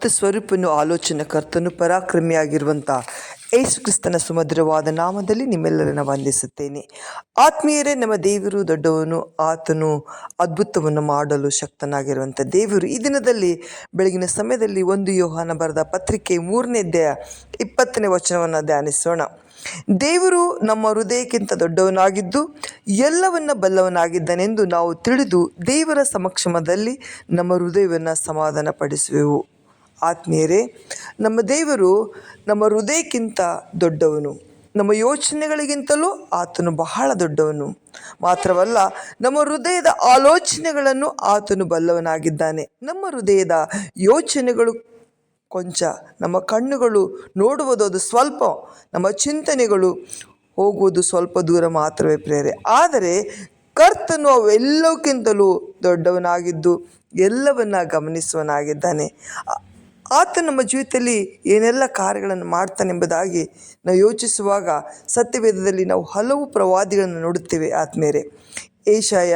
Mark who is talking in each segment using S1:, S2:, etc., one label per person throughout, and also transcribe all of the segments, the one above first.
S1: ಅದ್ಭುತ ಸ್ವರೂಪನು ಆಲೋಚನಕರ್ತನು ಪರಾಕ್ರಮಿಯಾಗಿರುವಂಥ ಯೇಸು ಕ್ರಿಸ್ತನ ಸುಮಧುರವಾದ ನಾಮದಲ್ಲಿ ನಿಮ್ಮೆಲ್ಲರನ್ನ ವಂದಿಸುತ್ತೇನೆ. ಆತ್ಮೀಯರೇ, ನಮ್ಮ ದೇವರು ದೊಡ್ಡವನು, ಆತನು ಅದ್ಭುತವನ್ನು ಮಾಡಲು ಶಕ್ತನಾಗಿರುವಂಥ ದೇವರು. ಈ ದಿನದಲ್ಲಿ ಬೆಳಗಿನ ಸಮಯದಲ್ಲಿ 1 ಯೋಹಾನ ಬರೆದ ಪತ್ರಿಕೆ 3ನೇ ಅಧ್ಯಾಯ 20ನೇ ವಚನವನ್ನು ಧ್ಯಾನಿಸೋಣ. ದೇವರು ನಮ್ಮ ಹೃದಯಕ್ಕಿಂತ ದೊಡ್ಡವನಾಗಿದ್ದು ಎಲ್ಲವನ್ನ ಬಲ್ಲವನಾಗಿದ್ದಾನೆಂದು ನಾವು ತಿಳಿದು ದೇವರ ಸಮಕ್ಷಮದಲ್ಲಿ ನಮ್ಮ ಹೃದಯವನ್ನು ಸಮಾಧಾನ ಪಡಿಸುವೆವು. ಆತ್ಮೀಯರೇ, ನಮ್ಮ ದೇವರು ನಮ್ಮ ಹೃದಯಕ್ಕಿಂತ ದೊಡ್ಡವನು. ನಮ್ಮ ಯೋಚನೆಗಳಿಗಿಂತಲೂ ಆತನು ಬಹಳ ದೊಡ್ಡವನು. ಮಾತ್ರವಲ್ಲ, ನಮ್ಮ ಹೃದಯದ ಆಲೋಚನೆಗಳನ್ನು ಆತನು ಬಲ್ಲವನಾಗಿದ್ದಾನೆ. ನಮ್ಮ ಹೃದಯದ ಯೋಚನೆಗಳು ಕೊಂಚ, ನಮ್ಮ ಕಣ್ಣುಗಳು ನೋಡುವುದು ಅದು ಸ್ವಲ್ಪ, ನಮ್ಮ ಚಿಂತನೆಗಳು ಹೋಗುವುದು ಸ್ವಲ್ಪ ದೂರ ಮಾತ್ರವೇ ಪ್ರೇರೆ. ಆದರೆ ಕರ್ತನು ಅವೆಲ್ಲಕ್ಕಿಂತಲೂ ದೊಡ್ಡವನಾಗಿದ್ದು ಎಲ್ಲವನ್ನ ಗಮನಿಸುವನಾಗಿದ್ದಾನೆ. ಆತ ನಮ್ಮ ಜೀವಿತದಲ್ಲಿ ಏನೆಲ್ಲ ಕಾರ್ಯಗಳನ್ನು ಮಾಡ್ತಾನೆಂಬುದಾಗಿ ನಾವು ಯೋಚಿಸುವಾಗ ಸತ್ಯವೇದದಲ್ಲಿ ನಾವು ಹಲವು ಪ್ರವಾದಿಗಳನ್ನು ನೋಡುತ್ತೇವೆ. ಆತ್ಮೇರೆ, ಏಷಾಯ,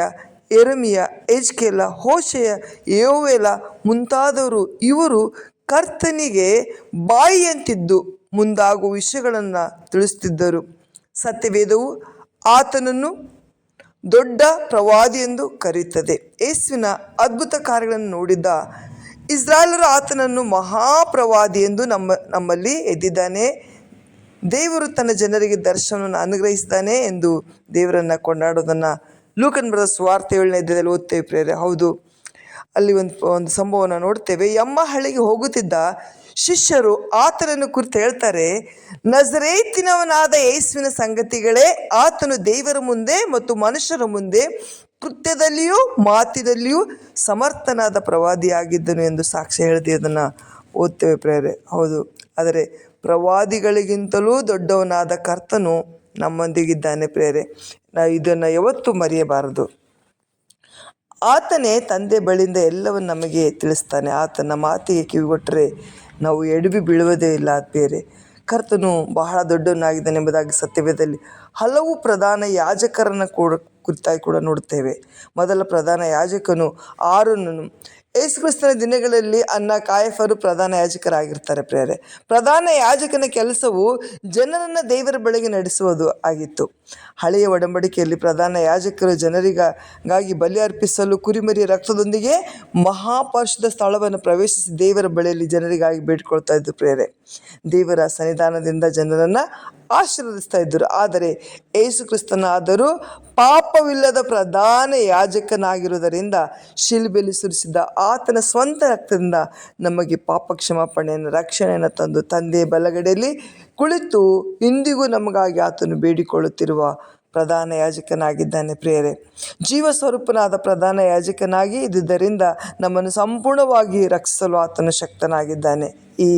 S1: ಯೆರೆಮೀಯ, ಎಜ್ಕೇಲ, ಹೋಶೇಯ, ಯೋವೇಲ ಮುಂತಾದವರು ಇವರು ಕರ್ತನಿಗೆ ಬಾಯಿಯಂತಿದ್ದು ಮುಂದಾಗುವ ವಿಷಯಗಳನ್ನು ತಿಳಿಸುತ್ತಿದ್ದರು. ಸತ್ಯವೇದವು ಆತನನ್ನು ದೊಡ್ಡ ಪ್ರವಾದಿ ಎಂದು ಕರೆಯುತ್ತದೆ. ಯೇಸುವಿನ ಅದ್ಭುತ ಕಾರ್ಯಗಳನ್ನು ನೋಡಿದ್ದ ಇಸ್ರಾಯೇಲರು ಆತನನ್ನು ಮಹಾಪ್ರವಾದಿ ಎಂದು ನಮ್ಮಲ್ಲಿ ಎದ್ದಿದ್ದಾನೆ. ದೇವರು ತನ್ನ ಜನರಿಗೆ ದರ್ಶನವನ್ನು ಅನುಗ್ರಹಿಸಿದ್ದಾನೆ ಎಂದು ದೇವರನ್ನು ಕೊಂಡಾಡೋದನ್ನು ಲೂಕನ್ ಬರೆದ ಸುವಾರ್ತೆ 7ನೇ ಅಧ್ಯಾಯದಲ್ಲಿ ಓದ್ತೇವೆ ಪ್ರೇರೆ. ಹೌದು, ಅಲ್ಲಿ ಒಂದು ಸಂಭವವನ್ನು ನೋಡ್ತೇವೆ. ಎಮ್ಮ ಹಳ್ಳಿಗೆ ಹೋಗುತ್ತಿದ್ದ ಶಿಷ್ಯರು ಆತನನ್ನು ಕುರಿತು ಹೇಳ್ತಾರೆ, ನಜರೇತಿನವನಾದ ಯೇಸುವಿನ ಸಂಗತಿಗಳೇ, ಆತನು ದೇವರ ಮುಂದೆ ಮತ್ತು ಮನುಷ್ಯರ ಮುಂದೆ ಕೃತ್ಯದಲ್ಲಿಯೂ ಮಾತಿನಲ್ಲಿಯೂ ಸಮರ್ಥನಾದ ಪ್ರವಾದಿಯಾಗಿದ್ದನು ಎಂದು ಸಾಕ್ಷ್ಯ ಹೇಳ್ತೀವಿ. ಅದನ್ನು ಓದ್ತೇವೆ ಪ್ರೇರೆ. ಹೌದು, ಆದರೆ ಪ್ರವಾದಿಗಳಿಗಿಂತಲೂ ದೊಡ್ಡವನಾದ ಕರ್ತನು ನಮ್ಮೊಂದಿಗಿದ್ದಾನೆ ಪ್ರೇರೆ. ನಾವು ಇದನ್ನು ಯಾವತ್ತೂ ಮರೆಯಬಾರದು. ಆತನೇ ತಂದೆ ಬಳಿಯಿಂದ ಎಲ್ಲವನ್ನು ನಮಗೆ ತಿಳಿಸ್ತಾನೆ. ಆತನ ಮಾತಿಗೆ ಕಿವಿಗೊಟ್ಟರೆ ನಾವು ಎಡವಿ ಬೀಳುವುದೇ ಇಲ್ಲ. ಬೇರೆ ಕರ್ತನು ಬಹಳ ದೊಡ್ಡವನಾಗಿದ್ದಾನೆ ಎಂಬುದಾಗಿ ಸತ್ಯವೇದದಲ್ಲಿ ಹಲವು ಪ್ರಧಾನ ಯಾಜಕರನ್ನು ಕುರಿತಾಗಿ ಕೂಡ ನೋಡುತ್ತೇವೆ. ಮೊದಲ ಪ್ರಧಾನ ಯಾಜಕನು ಆರೋನನು. ಯೇಸು ಕ್ರಿಸ್ತನ ದಿನಗಳಲ್ಲಿ ಕಾಯಫರು ಪ್ರಧಾನ ಯಾಜಕರಾಗಿರ್ತಾರೆ ಪ್ರೇರೆ. ಪ್ರಧಾನ ಯಾಜಕನ ಕೆಲಸವು ಜನರನ್ನು ದೇವರ ಬಳಿಗೆ ನಡೆಸುವುದು ಆಗಿತ್ತು. ಹಳೆಯ ಒಡಂಬಡಿಕೆಯಲ್ಲಿ ಪ್ರಧಾನ ಯಾಜಕರು ಜನರಿಗಾಗಿ ಬಲಿ ಅರ್ಪಿಸಲು ಕುರಿಮರಿಯ ರಕ್ತದೊಂದಿಗೆ ಮಹಾಪರಿಶುದ್ಧ ಸ್ಥಳವನ್ನು ಪ್ರವೇಶಿಸಿ ದೇವರ ಬಳಿಯಲ್ಲಿ ಜನರಿಗಾಗಿ ಬೇಡಿಕೊಳ್ತಾ ಇದ್ದು ಪ್ರೇರೆ. ದೇವರ ಸನ್ನಿಧಾನದಿಂದ ಜನರನ್ನು ಆಶೀರ್ವದಿಸ್ತಾ ಇದ್ದರು. ಆದರೆ ಯೇಸು ಕ್ರಿಸ್ತನಾದರೂ ಪಾಪವಿಲ್ಲದ ಪ್ರಧಾನ ಯಾಜಕನಾಗಿರುವುದರಿಂದ ಶಿಲುಬೆಯಲ್ಲಿ ಸುರಿಸಿದ ಆತನ ಸ್ವಂತ ರಕ್ತದಿಂದ ನಮಗೆ ಪಾಪ ಕ್ಷಮಾಪಣೆಯನ್ನು, ರಕ್ಷಣೆಯನ್ನು ತಂದು ತಂದೆಯ ಬಲಗಡೆಯಲ್ಲಿ ಕುಳಿತು ಇಂದಿಗೂ ನಮಗಾಗಿ ಆತನು ಬೇಡಿಕೊಳ್ಳುತ್ತಿರುವ ಪ್ರಧಾನ ಯಾಜಕನಾಗಿದ್ದಾನೆ ಪ್ರಿಯರೇ. ಜೀವ ಸ್ವರೂಪನಾದ ಪ್ರಧಾನ ಯಾಜಕನಾಗಿ ಇದ್ದುದರಿಂದ ನಮ್ಮನ್ನು ಸಂಪೂರ್ಣವಾಗಿ ರಕ್ಷಿಸಲು ಆತನು ಶಕ್ತನಾಗಿದ್ದಾನೆ. ಈ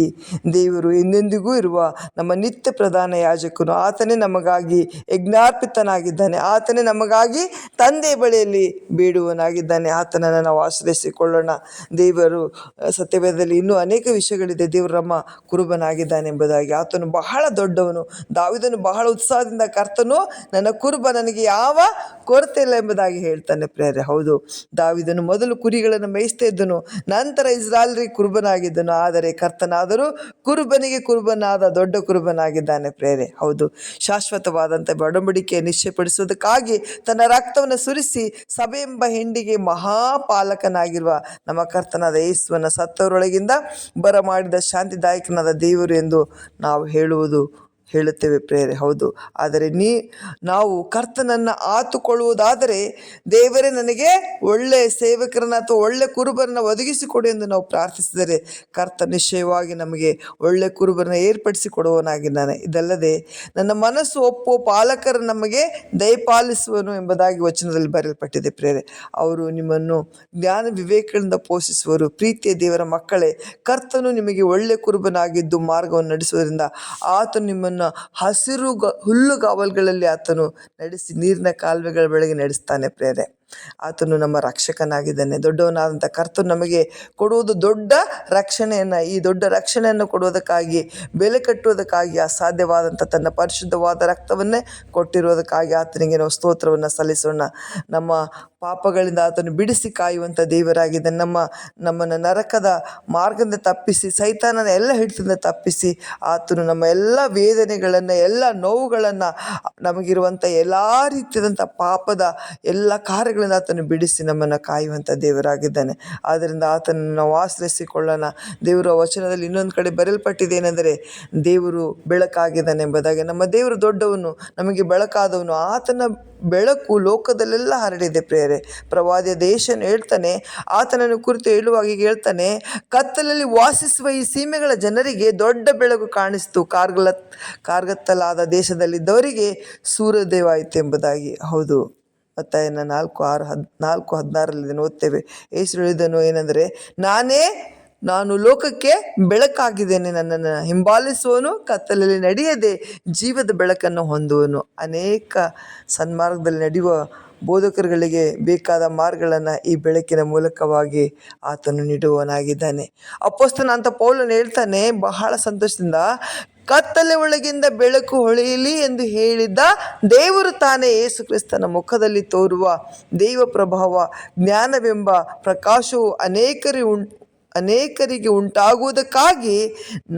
S1: ದೇವರು ಎಂದೆಂದಿಗೂ ಇರುವ ನಮ್ಮ ನಿತ್ಯ ಪ್ರಧಾನ ಯಾಜಕನು. ಆತನೇ ನಮಗಾಗಿ ಯಜ್ಞಾರ್ಪಿತನಾಗಿದ್ದಾನೆ. ಆತನೇ ನಮಗಾಗಿ ತಂದೆಯ ಬಳಿಯಲ್ಲಿ ಬೇಡುವನಾಗಿದ್ದಾನೆ. ಆತನನ್ನು ನಾವು ಆಶ್ರಯಿಸಿಕೊಳ್ಳೋಣ. ದೇವರು ಸತ್ಯವೇದದಲ್ಲಿ ಇನ್ನೂ ಅನೇಕ ವಿಷಯಗಳಿದೆ. ದೇವರು ನಮ್ಮ ಕುರುಬನಾಗಿದ್ದಾನೆ ಎಂಬುದಾಗಿ. ಆತನು ಬಹಳ ದೊಡ್ಡವನು. ದಾವೀದನು ಬಹಳ ಉತ್ಸಾಹದಿಂದ ಕರ್ತನು ನನ್ನ ಕುರುಬ, ನನಗೆ ಯಾವ ಕೊರತೆ ಇಲ್ಲ ಎಂಬುದಾಗಿ ಹೇಳ್ತಾನೆ ಪ್ರೇರೆ. ಹೌದು, ದಾವೀದನು ಮೊದಲು ಕುರಿಗಳನ್ನು ಮೇಯಿಸ್ತಾ ಇದ್ದನು, ನಂತರ ಇಸ್ರಾಯೇಲರಿಗೆ ಕುರುಬನಾಗಿದ್ದನು. ಆದರೆ ಕರ್ತನಾದರೂ ಕುರುಬನಿಗೆ ಕುರುಬನಾದ ದೊಡ್ಡ ಕುರುಬನಾಗಿದ್ದಾನೆ ಪ್ರೇರೆ. ಹೌದು, ಶಾಶ್ವತವಾದಂಥ ಒಡಂಬಡಿಕೆ ನಿಶ್ಚಯಪಡಿಸುವುದಕ್ಕಾಗಿ ತನ್ನ ರಕ್ತವನ್ನು ಸುರಿಸಿ ಸಭೆ ಎಂಬ ಹೆಂಡಿಗೆ ಮಹಾಪಾಲಕನಾಗಿರುವ ನಮ್ಮ ಕರ್ತನಾದ ಯೇಸುವನ್ನು ಸತ್ತವರೊಳಗಿಂದ ಬರಮಾಡಿದ ಶಾಂತಿದಾಯಕನಾದ ದೇವರು ಎಂದು ನಾವು ಹೇಳುತ್ತೇವೆ ಪ್ರೇರೆ. ಹೌದು, ಆದರೆ ನಾವು ಕರ್ತನನ್ನು ಆತುಕೊಳ್ಳುವುದಾದರೆ ದೇವರೇ ನನಗೆ ಒಳ್ಳೆಯ ಸೇವಕರನ್ನು ಅಥವಾ ಒಳ್ಳೆ ಕುರುಬರನ್ನು ಒದಗಿಸಿಕೊಡು ಎಂದು ನಾವು ಪ್ರಾರ್ಥಿಸಿದರೆ ಕರ್ತ ನಿಶ್ಚಯವಾಗಿ ನಮಗೆ ಒಳ್ಳೆ ಕುರುಬರನ್ನು ಏರ್ಪಡಿಸಿಕೊಡುವನಾಗಿದ್ದಾನೆ. ಇದಲ್ಲದೆ ನನ್ನ ಮನಸ್ಸು ಒಪ್ಪುವ ಪಾಲಕರ ನಮಗೆ ದಯಪಾಲಿಸುವನು ಎಂಬುದಾಗಿ ವಚನದಲ್ಲಿ ಬರೆಯಲ್ಪಟ್ಟಿದೆ ಪ್ರೇರೆ. ಅವರು ನಿಮ್ಮನ್ನು ಜ್ಞಾನ ವಿವೇಕಗಳಿಂದ ಪೋಷಿಸುವರು. ಪ್ರೀತಿಯ ದೇವರ ಮಕ್ಕಳೇ, ಕರ್ತನು ನಿಮಗೆ ಒಳ್ಳೆ ಕುರುಬನಾಗಿದ್ದು ಮಾರ್ಗವನ್ನು ನಡೆಸುವುದರಿಂದ ಆತನು ನಿಮ್ಮನ್ನು ಹಸಿರು ಹುಲ್ಲುಗಾವಲುಗಳಲ್ಲಿ ಆತನು ನಡೆಸಿ ನೀರಿನ ಕಾಲುವೆಗಳ ಬಳಿಗೆ ನಡೆಸ್ತಾನೆ ಪ್ರೇರೆ. ಆತನು ನಮ್ಮ ರಕ್ಷಕನಾಗಿದ್ದಾನೆ. ದೊಡ್ಡವನಾದಂಥ ಕರ್ತನು ನಮಗೆ ಕೊಡುವುದು ದೊಡ್ಡ ರಕ್ಷಣೆಯನ್ನು, ಈ ದೊಡ್ಡ ರಕ್ಷಣೆಯನ್ನು ಕೊಡುವುದಕ್ಕಾಗಿ, ಬೆಲೆ ಕಟ್ಟುವುದಕ್ಕಾಗಿ ಅಸಾಧ್ಯವಾದಂಥ ತನ್ನ ಪರಿಶುದ್ಧವಾದ ರಕ್ತವನ್ನೇ ಕೊಟ್ಟಿರುವುದಕ್ಕಾಗಿ ಆತನಿಗೆ ನಾವು ಸ್ತೋತ್ರವನ್ನು ಸಲ್ಲಿಸೋಣ. ನಮ್ಮ ಪಾಪಗಳಿಂದ ಆತನು ಬಿಡಿಸಿ ಕಾಯುವಂಥ ದೇವರಾಗಿದ್ದಾನೆ. ನಮ್ಮನ್ನು ನರಕದ ಮಾರ್ಗದಿಂದ ತಪ್ಪಿಸಿ, ಸೈತಾನನ ಎಲ್ಲ ಹಿಡಿತದಿಂದ ತಪ್ಪಿಸಿ, ಆತನು ನಮ್ಮ ಎಲ್ಲ ವೇದನೆಗಳನ್ನು, ಎಲ್ಲ ನೋವುಗಳನ್ನು, ನಮಗಿರುವಂಥ ಎಲ್ಲ ರೀತಿಯಾದಂಥ ಪಾಪದ ಎಲ್ಲ ಕಾರ್ಯಗಳಿಂದ ಆತನು ಬಿಡಿಸಿ ನಮ್ಮನ್ನು ಕಾಯುವಂಥ ದೇವರಾಗಿದ್ದಾನೆ. ಆದ್ದರಿಂದ ಆತನನ್ನು ನಾವು ಆಶ್ರಯಿಸಿಕೊಳ್ಳೋಣ. ದೇವರ ವಚನದಲ್ಲಿ ಇನ್ನೊಂದು ಕಡೆ ಬರೆಯಲ್ಪಟ್ಟಿದೆ ಏನೆಂದರೆ, ದೇವರು ಬೆಳಕಾಗಿದ್ದಾನೆ ಎಂಬುದಾಗಿ. ನಮ್ಮ ದೇವರು ದೊಡ್ಡವನು, ನಮಗೆ ಬೆಳಕಾದವನು. ಆತನ ಬೆಳಕು ಲೋಕದಲ್ಲೆಲ್ಲ ಹರಡಿದೆ ಪ್ರಿಯರೇ. ಪ್ರವಾದಿಯ ದೇಶನು ಹೇಳ್ತಾನೆ, ಆತನನ್ನು ಕುರಿತು ಹೇಳುವಾಗ ಹೇಳ್ತಾನೆ, ಕತ್ತಲಲ್ಲಿ ವಾಸಿಸುವ ಈ ಸೀಮೆಗಳ ಜನರಿಗೆ ದೊಡ್ಡ ಬೆಳಕು ಕಾಣಿಸ್ತು, ಕಾರ್ಗತ್ತಲಾದ ದೇಶದಲ್ಲಿದ್ದವರಿಗೆ ಸೂರ್ಯೋದಯವಾಯಿತು ಎಂಬುದಾಗಿ. ಹೌದು, ಮತ್ತಾಯನ 4:16 ಓದ್ತೇವೆ. ಯೇಸು ಹೇಳಿದನು ಏನೆಂದರೆ, ನಾನು ಲೋಕಕ್ಕೆ ಬೆಳಕಾಗಿದ್ದೇನೆ. ನನ್ನನ್ನು ಹಿಂಬಾಲಿಸುವನು ಕತ್ತಲಲ್ಲಿ ನಡೆಯದೆ ಜೀವದ ಬೆಳಕನ್ನು ಹೊಂದುವನು. ಅನೇಕ ಸನ್ಮಾರ್ಗದಲ್ಲಿ ನಡೆಯುವ ಬೋಧಕರುಗಳಿಗೆ ಬೇಕಾದ ಮಾರ್ಗಗಳನ್ನು ಈ ಬೆಳಕಿನ ಮೂಲಕವಾಗಿ ಆತನು ನೀಡುವವನಾಗಿದ್ದಾನೆ. ಅಪೊಸ್ತಲನಾದಂಥ ಪೌಲನು ಹೇಳ್ತಾನೆ ಬಹಳ ಸಂತೋಷದಿಂದ, ಕತ್ತಲೆ ಒಳಗಿಂದ ಬೆಳಕು ಹೊಳೆಯಲಿ ಎಂದು ಹೇಳಿದ್ದ ದೇವರು ತಾನೇ ಯೇಸು ಕ್ರಿಸ್ತನ ಮುಖದಲ್ಲಿ ತೋರುವ ದೈವ ಪ್ರಭಾವ ಜ್ಞಾನವೆಂಬ ಪ್ರಕಾಶವು ಅನೇಕರಿಗೆ ಉಂಟಾಗುವುದಕ್ಕಾಗಿ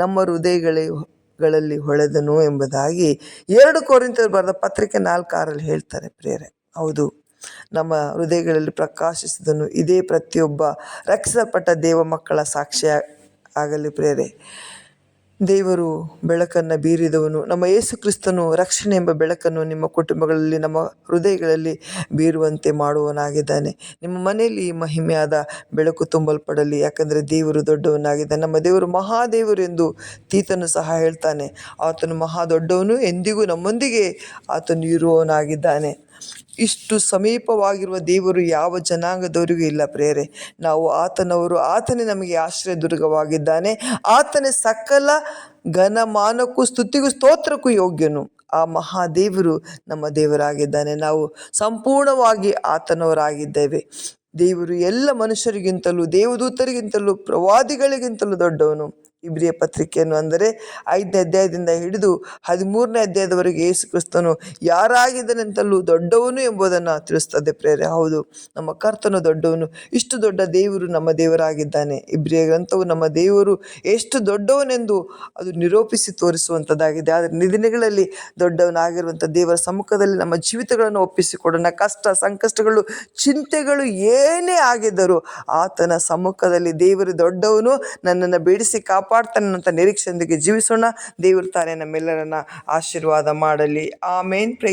S1: ನಮ್ಮ ಹೃದಯಗಳಲ್ಲಿ ಹೊಳೆದನು ಎಂಬುದಾಗಿ 2 ಕೊರಿಂಥರು ಬರೆದ ಪತ್ರಿಕೆ 4:6 ಹೇಳ್ತಾರೆ ಪ್ರಿಯರೇ. ಹೌದು, ನಮ್ಮ ಹೃದಯಗಳಲ್ಲಿ ಪ್ರಕಾಶಿಸಿದನು. ಇದೇ ಪ್ರತಿಯೊಬ್ಬ ರಕ್ಷಿಸಲ್ಪಟ್ಟ ದೇವ ಮಕ್ಕಳ ಸಾಕ್ಷಿ ಆಗಲಿ ಪ್ರಿಯರೇ. ದೇವರು ಬೆಳಕನ್ನು ಬೀರಿದವನು. ನಮ್ಮ ಯೇಸು ಕ್ರಿಸ್ತನು ರಕ್ಷಣೆ ಎಂಬ ಬೆಳಕನ್ನು ನಿಮ್ಮ ಕುಟುಂಬಗಳಲ್ಲಿ, ನಮ್ಮ ಹೃದಯಗಳಲ್ಲಿ ಬೀರುವಂತೆ ಮಾಡುವವನಾಗಿದ್ದಾನೆ. ನಿಮ್ಮ ಮನೆಯಲ್ಲಿ ಈ ಮಹಿಮೆಯಾದ ಬೆಳಕು ತುಂಬಲ್ಪಡಲಿ. ಯಾಕಂದರೆ ದೇವರು ದೊಡ್ಡವನಾಗಿದ್ದಾನೆ. ನಮ್ಮ ದೇವರು ಮಹಾದೇವರು ಎಂದು ತೀತನು ಸಹ ಹೇಳ್ತಾನೆ. ಆತನು ಮಹಾ ದೊಡ್ಡವನು, ಎಂದಿಗೂ ನಮ್ಮೊಂದಿಗೆ ಆತನು ಇರುವವನಾಗಿದ್ದಾನೆ. ಇಷ್ಟು ಸಮೀಪವಾಗಿರುವ ದೇವರು ಯಾವ ಜನಾಂಗದವರಿಗೂ ಇಲ್ಲ ಪ್ರಿಯರೇ. ನಾವು ಆತನವರು, ಆತನೇ ನಮಗೆ ಆಶ್ರಯ ದುರ್ಗವಾಗಿದ್ದಾನೆ. ಆತನೇ ಸಕಲ ಘನಮಾನಕ್ಕೂ ಸ್ತುತಿಗೂ ಸ್ತೋತ್ರಕ್ಕೂ ಯೋಗ್ಯನು. ಆ ಮಹಾದೇವರು ನಮ್ಮ ದೇವರಾಗಿದ್ದಾನೆ. ನಾವು ಸಂಪೂರ್ಣವಾಗಿ ಆತನವರಾಗಿದ್ದೇವೆ. ದೇವರು ಎಲ್ಲ ಮನುಷ್ಯರಿಗಿಂತಲೂ, ದೇವದೂತರಿಗಿಂತಲೂ, ಪ್ರವಾದಿಗಳಿಗಿಂತಲೂ ದೊಡ್ಡವನು. ಇಬ್ರಿಯ ಪತ್ರಿಕೆಯನ್ನು ಅಂದರೆ 5ನೇ ಅಧ್ಯಾಯದಿಂದ ಹಿಡಿದು 13ನೇ ಅಧ್ಯಾಯದವರೆಗೆ ಯೇಸು ಕ್ರಿಸ್ತನು ಯಾರಾಗಿದ್ದನೆಂತಲೂ ದೊಡ್ಡವನು ಎಂಬುದನ್ನು ತಿಳಿಸ್ತದೆ ಪ್ರೇರೆ. ಹೌದು, ನಮ್ಮ ಕರ್ತನು ದೊಡ್ಡವನು. ಇಷ್ಟು ದೊಡ್ಡ ದೇವರು ನಮ್ಮ ದೇವರಾಗಿದ್ದಾನೆ. ಇಬ್ರಿಯ ಗ್ರಂಥವು ನಮ್ಮ ದೇವರು ಎಷ್ಟು ದೊಡ್ಡವನೆಂದು ಅದು ನಿರೂಪಿಸಿ ತೋರಿಸುವಂಥದ್ದಾಗಿದೆ. ಆದರೆ ನಿದಿನಗಳಲ್ಲಿ ದೊಡ್ಡವನಾಗಿರುವಂಥ ದೇವರ ಸಮ್ಮುಖದಲ್ಲಿ ನಮ್ಮ ಜೀವಿತಗಳನ್ನು ಒಪ್ಪಿಸಿಕೊಡೋಣ. ಕಷ್ಟ, ಸಂಕಷ್ಟಗಳು, ಚಿಂತೆಗಳು ಏನೇ ಆಗಿದ್ದರೂ ಆತನ ಸಮ್ಮುಖದಲ್ಲಿ ದೇವರು ದೊಡ್ಡವನು, ನನ್ನನ್ನು ಬೇಡಿಸಿ ಕಾಪಾಡ್ತಾನೆ ಅಂತ ನಿರೀಕ್ಷೆಯೊಂದಿಗೆ ಜೀವಿಸೋಣ. ದೇವರು ತಾನೇ ನಮ್ಮೆಲ್ಲರನ್ನ ಆಶೀರ್ವಾದ ಮಾಡಲಿ. ಆಮೇನ್. ಪ್ರೈಸ್